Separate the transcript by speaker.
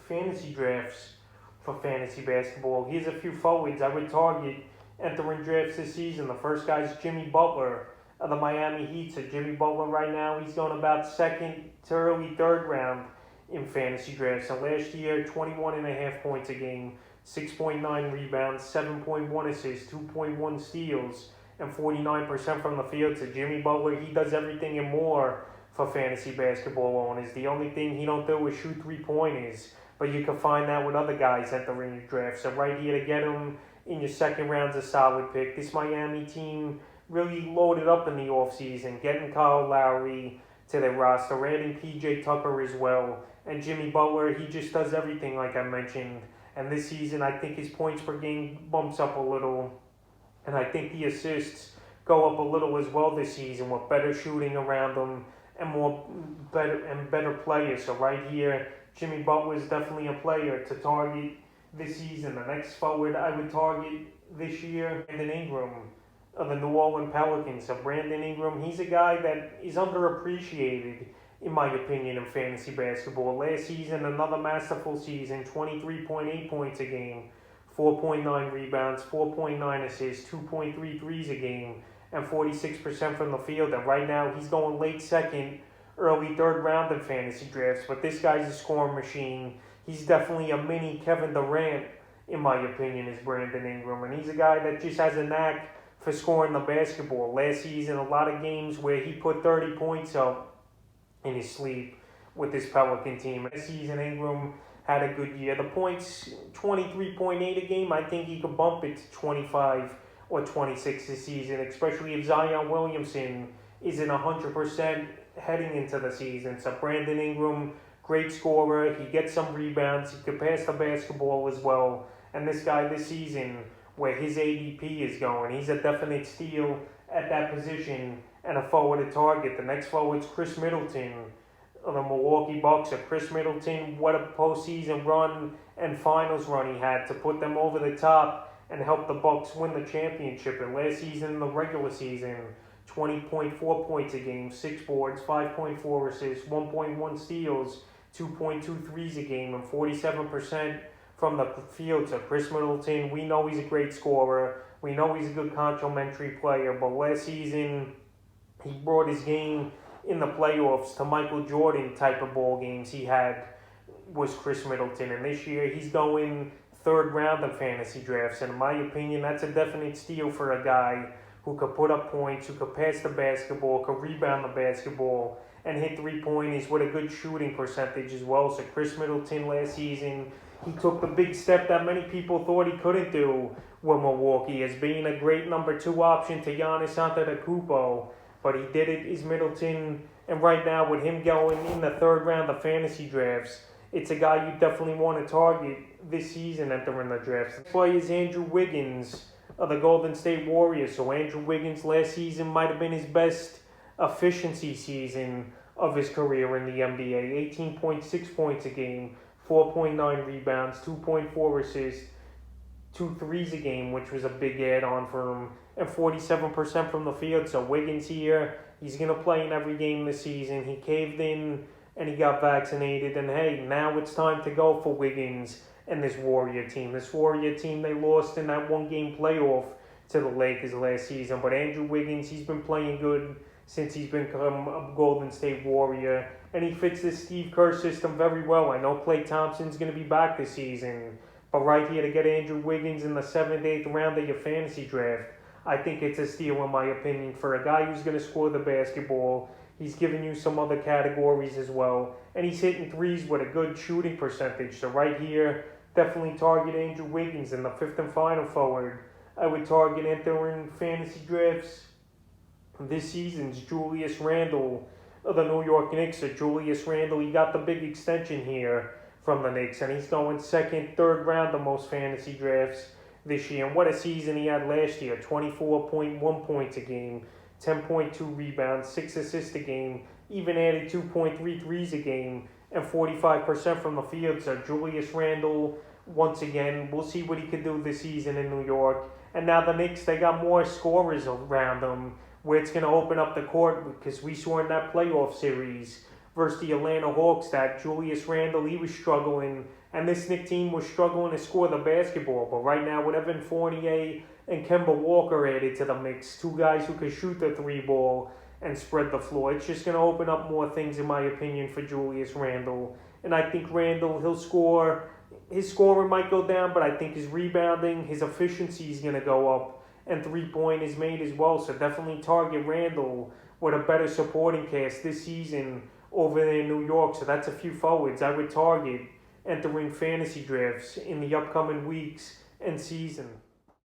Speaker 1: fantasy drafts for fantasy basketball. Here's a few forwards I would target entering drafts this season. The first guy is Jimmy Butler of the Miami Heat. So Jimmy Butler right now, he's going about second to early third round in fantasy drafts. And last year, 21.5 points a game, 6.9 rebounds, 7.1 assists, 2.1 steals, and 49% from the field. So Jimmy Butler, he does everything and more for fantasy basketball owners. The only thing he don't do is shoot three-pointers, but you can find that with other guys entering your draft. So right here to get him in your second round's a solid pick. This Miami team really loaded up in the offseason, getting Kyle Lowry to their roster, adding PJ Tucker as well. And Jimmy Butler, he just does everything like I mentioned. And this season, I think his points per game bumps up a little. And I think the assists go up a little as well this season with better shooting around him and better players. So right here, Jimmy Butler is definitely a player to target this season. The next forward I would target this year, Brandon Ingram of the New Orleans Pelicans. So Brandon Ingram, he's a guy that is underappreciated, in my opinion, in fantasy basketball. Last season, another masterful season, 23.8 points a game, 4.9 rebounds, 4.9 assists, 2.3 threes a game, and 46% from the field. And right now, he's going late second, early third round in fantasy drafts. But this guy's a scoring machine. He's definitely a mini Kevin Durant, in my opinion, is Brandon Ingram. And he's a guy that just has a knack for scoring the basketball. Last season, a lot of games where he put 30 points up in his sleep with this Pelican team. This season, Ingram had a good year. The points, 23.8 a game, I think he could bump it to 25 or 26 this season, especially if Zion Williamson isn't 100% heading into the season. So Brandon Ingram, great scorer. He gets some rebounds. He could pass the basketball as well. And this guy this season, where his ADP is going, he's a definite steal at that position and a forward to target. The next forward's Chris Middleton of the Milwaukee Bucks. So Chris Middleton, what a postseason run and finals run he had to put them over the top and help the Bucks win the championship. And last season, the regular season, 20.4 points a game, 6 boards, 5.4 assists, 1.1 steals, 2.2 threes a game, and 47% from the field. So Chris Middleton, we know he's a great scorer. We know he's a good complementary player. But last season, he brought his game in the playoffs to Michael Jordan type of ball games he had was Chris Middleton. And this year, he's going third round of fantasy drafts. And in my opinion, that's a definite steal for a guy who could put up points, who could pass the basketball, could rebound the basketball, and hit three-pointers with a good shooting percentage as well. So Chris Middleton last season, he took the big step that many people thought he couldn't do with Milwaukee as being a great number 2 option to Giannis Antetokounmpo. But he did it, is Middleton. And right now, with him going in the third round of fantasy drafts, it's a guy you definitely want to target this season entering the draft. Next play is Andrew Wiggins of the Golden State Warriors. So Andrew Wiggins last season might have been his best efficiency season of his career in the NBA. 18.6 points a game, 4.9 rebounds, 2.4 assists, 2 threes a game, which was a big add-on for him, and 47% from the field. So Wiggins here, he's going to play in every game this season. He caved in and he got vaccinated. And hey, now it's time to go for Wiggins and this Warrior team. This Warrior team, they lost in that one-game playoff to the Lakers last season. But Andrew Wiggins, he's been playing good since he's become a Golden State Warrior. And he fits this Steve Kerr system very well. I know Klay Thompson's going to be back this season. But right here to get Andrew Wiggins in the 7th, 8th round of your fantasy draft, I think it's a steal in my opinion for a guy who's going to score the basketball. He's giving you some other categories as well. And he's hitting threes with a good shooting percentage. So right here, definitely target Andrew Wiggins in the 5th and final forward. I would target entering fantasy drafts this season's Julius Randle of the New York Knicks. So Julius Randle, he got the big extension here from the Knicks. And he's going 2nd, 3rd round of most fantasy drafts this year. And what a season he had last year. 24.1 points a game, 10.2 rebounds, 6 assists a game, even added 2.3 threes a game, and 45% from the field. So Julius Randle, once again, we'll see what he could do this season in New York. And now the Knicks, they got more scorers around them, where it's going to open up the court, because we saw in that playoff series versus the Atlanta Hawks that Julius Randle, he was struggling, and this Knicks team was struggling to score the basketball. But right now, with Evan Fournier and Kemba Walker added to the mix, two guys who could shoot the three ball and spread the floor, it's just going to open up more things, in my opinion, for Julius Randle. And I think Randle, he'll score. His scoring might go down, but I think his rebounding, his efficiency is going to go up, and three-point is made as well. So definitely target Randle with a better supporting cast this season over there in New York. So that's a few forwards I would target entering fantasy drafts in the upcoming weeks and season.